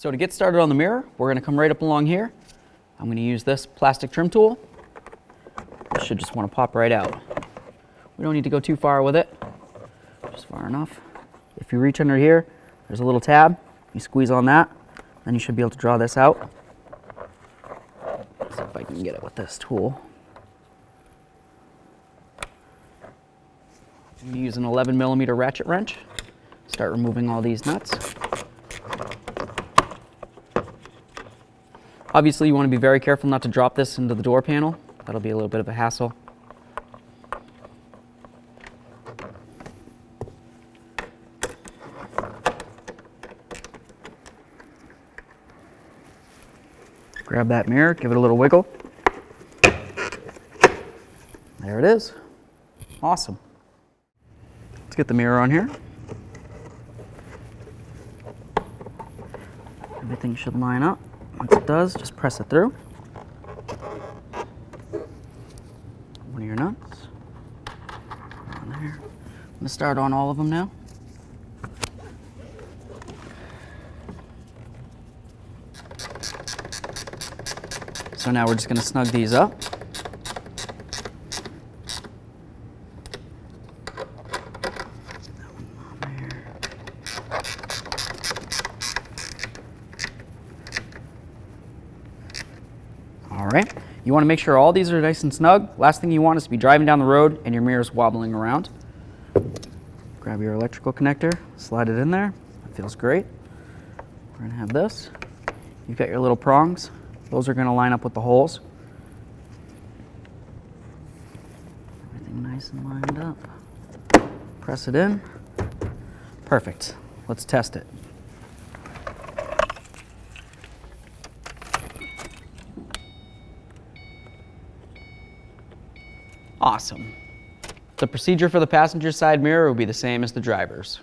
So to get started on the mirror, we're going to come right up along here. I'm going to use this plastic trim tool. This should just want to pop right out. We don't need to go too far with it, just far enough. If you reach under here, there's a little tab. You squeeze on that, then you should be able to draw this out. Let's see if I can get it with this tool. I'm going to use an 11mm ratchet wrench. Start removing all these nuts. Obviously, you want to be very careful not to drop this into the door panel. That'll be a little bit of a hassle. Grab that mirror, give it a little wiggle. There it is. Awesome. Let's get the mirror on here. Everything should line up. Once it does, just press it through. One of your nuts. On there. I'm going to start on all of them now. So now we're just going to snug these up. All right, you want to make sure all these are nice and snug. Last thing you want is to be driving down the road and your mirror's wobbling around. Grab your electrical connector, slide it in there. That feels great. We're going to have this. You've got your little prongs. Those are going to line up with the holes. Everything nice and lined up. Press it in. Perfect. Let's test it. Awesome. The procedure for the passenger side mirror will be the same as the driver's.